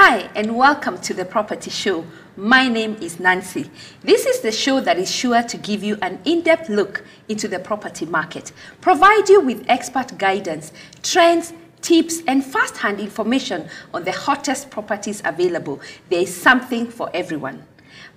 Hi and welcome to the Property Show. My name is Nancy. This is the show that is sure to give you an in-depth look into the property market, provide you with expert guidance, trends, tips, and first-hand information on the hottest properties available. There is something for everyone.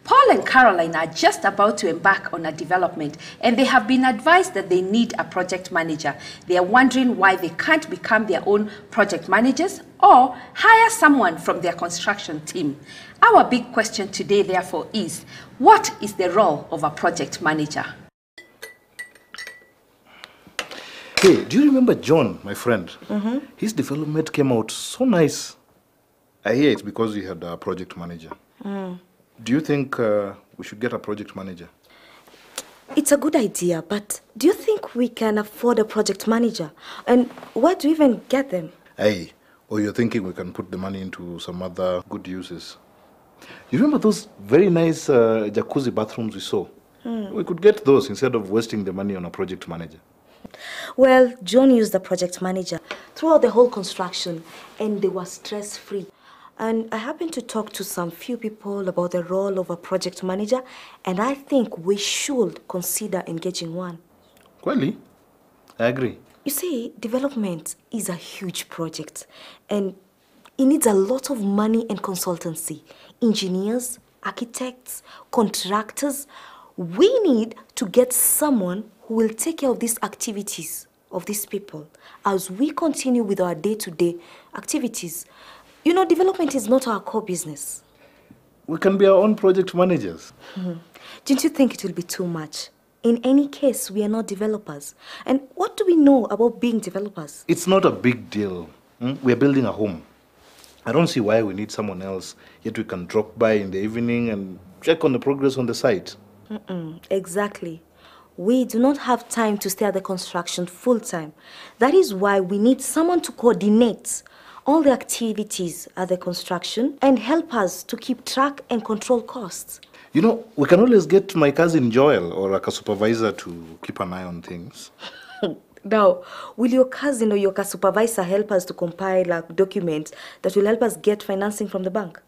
Paul and Caroline are just about to embark on a development, and they have been advised that they need a project manager. They are wondering why they can't become their own project managers or hire someone from their construction team. Our big question today, therefore, is what is the role of a project manager? Hey, do you remember John, my friend? His development came out so nice. I hear it's because he had a project manager. Do you think we should get a project manager? It's a good idea, but do you think we can afford a project manager? And where do we even get them? Hey, or you're thinking we can put the money into some other good uses? You remember those very nice jacuzzi bathrooms we saw? We could get those instead of wasting the money on a project manager. Well, John used the project manager throughout the whole construction, and they were stress-free. And I happened to talk to some few people about the role of a project manager, and I think we should consider engaging one. Really? I agree. You see, development is a huge project, and it needs a lot of money and consultancy. Engineers, architects, contractors. We need to get someone who will take care of these activities of these people as we continue with our day-to-day activities. You know, development is not our core business. We can be our own project managers. Don't you think it will be too much? In any case, we are not developers. And what do we know about being developers? It's not a big deal. We're building a home. I don't see why we need someone else, yet we can drop by in the evening and check on the progress on the site. Exactly. We do not have time to stay at the construction full time. That is why we need someone to coordinate all the activities at the construction and help us to keep track and control costs. You know, we can always get my cousin Joel or like a supervisor to keep an eye on things. Now, will your cousin or your supervisor help us to compile a document that will help us get financing from the bank?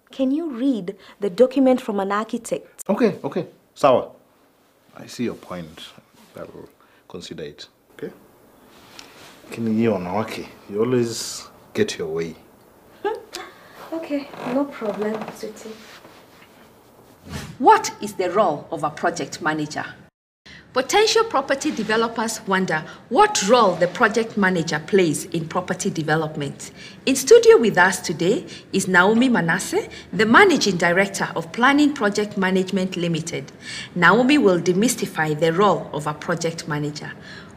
Can you read the document from an architect? Okay. Sawa. I see your point. I will consider it. Okay? You always get your way. Okay, no problem, sweetie. What is the role of a project manager? Potential property developers wonder what role the project manager plays in property development. In studio with us today is Naomi Manasseh, the Managing Director of Planning Project Management Limited. Naomi will demystify the role of a project manager.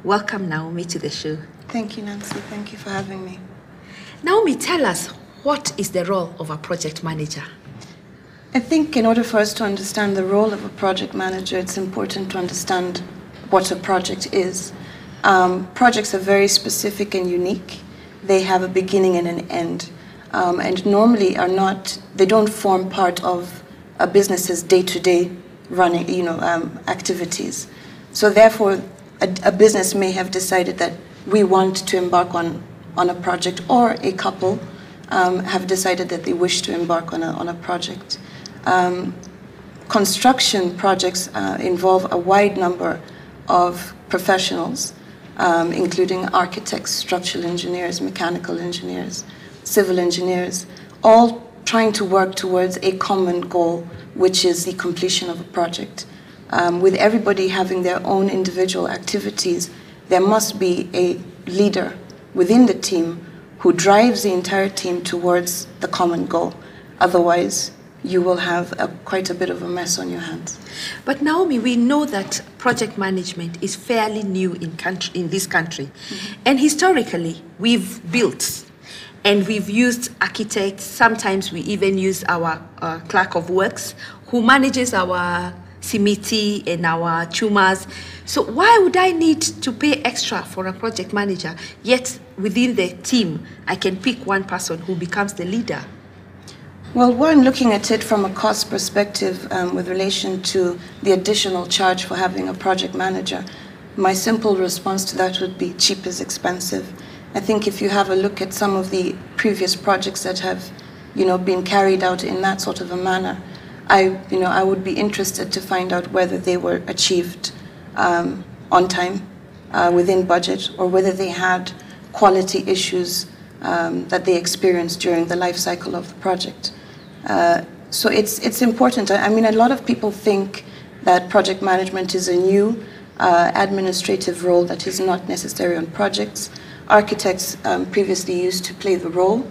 Welcome, Naomi, to the show. Thank you, Nancy. Thank you for having me. Naomi, tell us, what is the role of a project manager? I think in order for us to understand the role of a project manager, it's important to understand what a project is. Projects are very specific and unique. They have a beginning and an end, and normally they don't form part of a business's day-to-day running, activities. So therefore, a business may have decided that we want to embark on a project, or a couple have decided that they wish to embark on a project. Construction projects involve a wide number of professionals, including architects, structural engineers, mechanical engineers, civil engineers, all trying to work towards a common goal, which is the completion of a project. With everybody having their own individual activities, there must be a leader within the team who drives the entire team towards the common goal. Otherwise, you will have quite a bit of a mess on your hands. But Naomi, we know that project management is fairly new in this country. And historically, we've built and we've used architects. Sometimes we even use our clerk of works who manages our simiti and our chumas. So why would I need to pay extra for a project manager? Yet within the team, I can pick one person who becomes the leader. Well, one, looking at it from a cost perspective with relation to the additional charge for having a project manager, my simple response to that would be cheap is expensive. I think if you have a look at some of the previous projects that have being carried out in that sort of a manner, I would be interested to find out whether they were achieved on time, within budget, or whether they had quality issues that they experienced during the life cycle of the project. So it's important. I mean, a lot of people think that project management is a new administrative role that is not necessary on projects. Architects previously used to play the role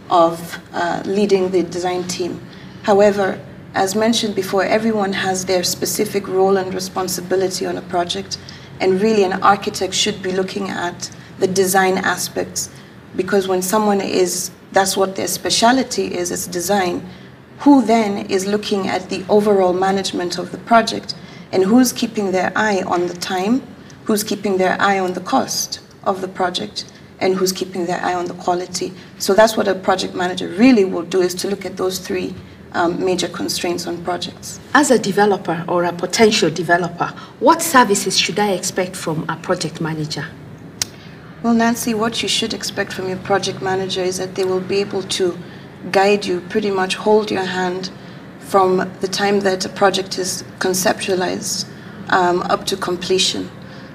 of leading the design team. However, as mentioned before, everyone has their specific role and responsibility on a project, and really an architect should be looking at the design aspects, because when someone that's what their specialty is, it's design, who then is looking at the overall management of the project, and who's keeping their eye on the time, who's keeping their eye on the cost of the project, and who's keeping their eye on the quality. So that's what a project manager really will do, is to look at those three major constraints on projects. As a developer or a potential developer, what services should I expect from a project manager? Well, Nancy, what you should expect from your project manager is that they will be able to guide you, pretty much hold your hand from the time that a project is conceptualized up to completion.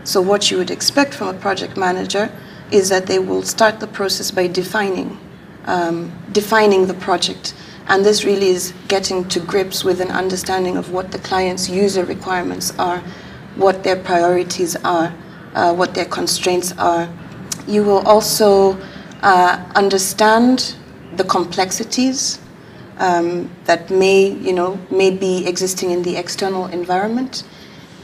So what you would expect from a project manager is that they will start the process by defining the project. And this really is getting to grips with an understanding of what the client's user requirements are, what their priorities are, what their constraints are. You will also understand the complexities that may be existing in the external environment.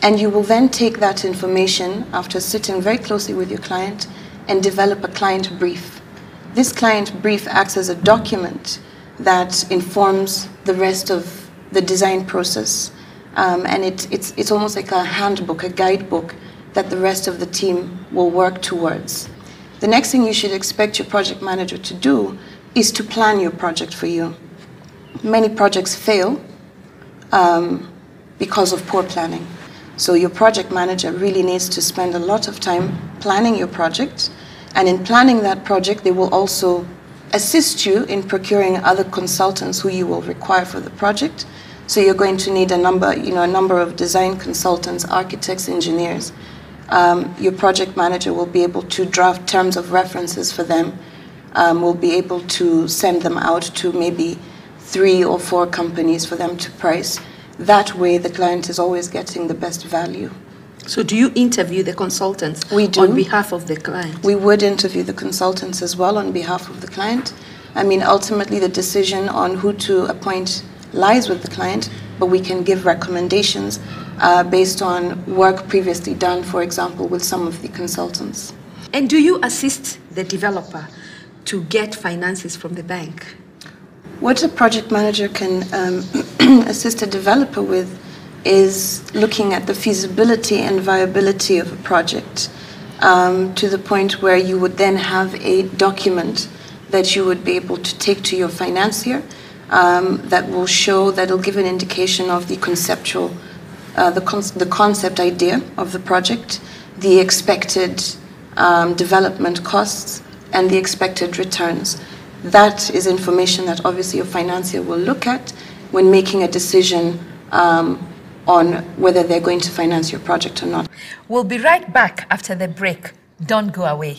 And you will then take that information after sitting very closely with your client and develop a client brief. This client brief acts as a document that informs the rest of the design process. And it's almost like a handbook, a guidebook that the rest of the team will work towards. The next thing you should expect your project manager to do is to plan your project for you. Many projects fail because of poor planning. So your project manager really needs to spend a lot of time planning your project. And in planning that project, they will also assist you in procuring other consultants who you will require for the project. So you're going to need a number of design consultants, architects, engineers. Your project manager will be able to draft terms of references for them, will be able to send them out to maybe 3 or 4 companies for them to price. That way, the client is always getting the best value. So do you interview the consultants We do. on behalf of the client? We would interview the consultants as well on behalf of the client. I mean, ultimately, the decision on who to appoint lies with the client, but we can give recommendations based on work previously done, for example, with some of the consultants. And do you assist the developer to get finances from the bank? What a project manager can assist a developer with is looking at the feasibility and viability of a project to the point where you would then have a document that you would be able to take to your financier that will give an indication of the conceptual, the concept idea of the project, the expected development costs, and the expected returns. That is information that obviously your financier will look at when making a decision on whether they're going to finance your project or not. We'll be right back after the break. Don't go away.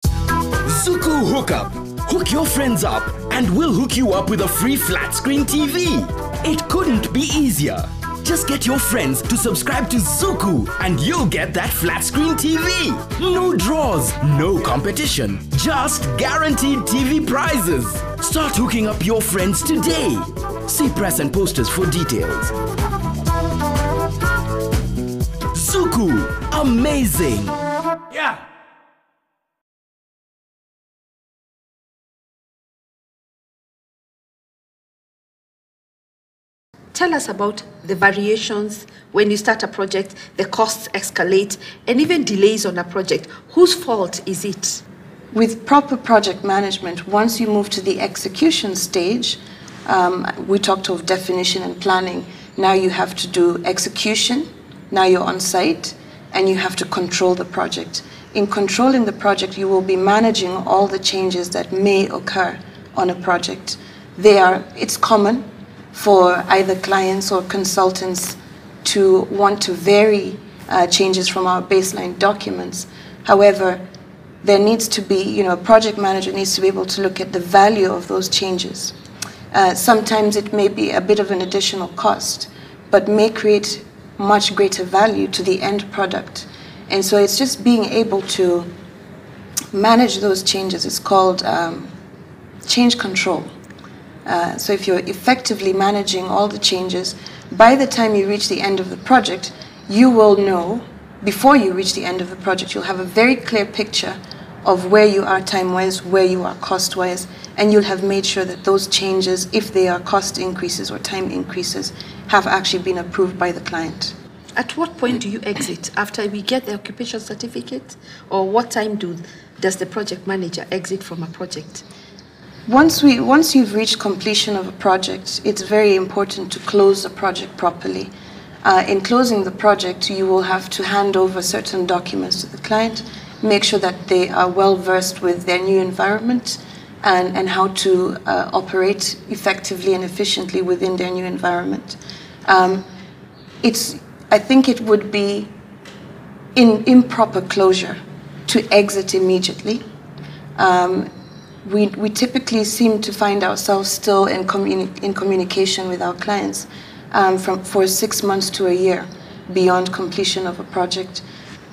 Zuku Hookup. Hook your friends up and we'll hook you up with a free flat screen TV. It couldn't be easier. Just get your friends to subscribe to Zuku and you'll get that flat screen TV. No draws, no competition, just guaranteed TV prizes. Start hooking up your friends today. See press and posters for details. Zuku, amazing. Yeah. Tell us about the variations when you start a project, the costs escalate, and even delays on a project. Whose fault is it? With proper project management, once you move to the execution stage, we talked of definition and planning. Now you have to do execution. Now you're on site, and you have to control the project. In controlling the project, you will be managing all the changes that may occur on a project. It's common for either clients or consultants to want to vary changes from our baseline documents. However, there needs to be, a project manager needs to be able to look at the value of those changes. Sometimes it may be a bit of an additional cost, but may create much greater value to the end product. And so it's just being able to manage those changes. It's called change control. So if you're effectively managing all the changes, by the time you reach the end of the project, you will know, before you reach the end of the project, you'll have a very clear picture of where you are time-wise, where you are cost-wise, and you'll have made sure that those changes, if they are cost increases or time increases, have actually been approved by the client. At what point do you exit? After we get the occupation certificate? Or what time does the project manager exit from a project? Once you've reached completion of a project, it's very important to close the project properly. In closing the project, you will have to hand over certain documents to the client, make sure that they are well versed with their new environment and how to operate effectively and efficiently within their new environment. I think it would be improper closure to exit immediately. We typically seem to find ourselves still in communication with our clients for 6 months to a year beyond completion of a project,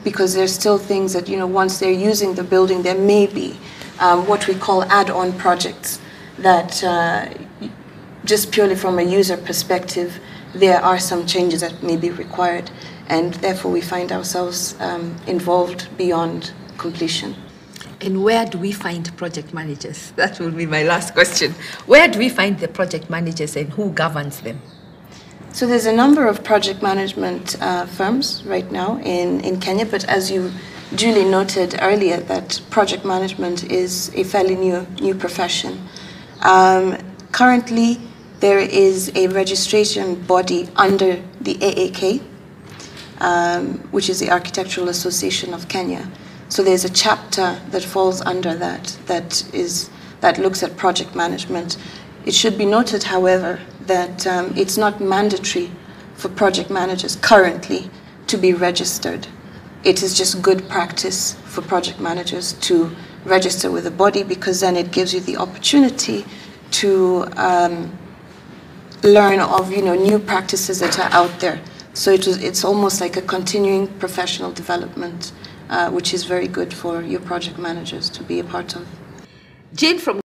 because there's still things that, once they're using the building, there may be what we call add-on projects that just purely from a user perspective, there are some changes that may be required, and therefore we find ourselves involved beyond completion. And where do we find project managers? That will be my last question. Where do we find the project managers and who governs them? So there's a number of project management firms right now in Kenya, but as you duly noted earlier, that project management is a fairly new profession. Currently, there is a registration body under the AAK, which is the Architectural Association of Kenya. So there's a chapter that falls under that looks at project management. It should be noted, however, that it's not mandatory for project managers currently to be registered. It is just good practice for project managers to register with a body, because then it gives you the opportunity to learn of new practices that are out there. So it's almost like a continuing professional development, which is very good for your project managers to be a part of. Jane from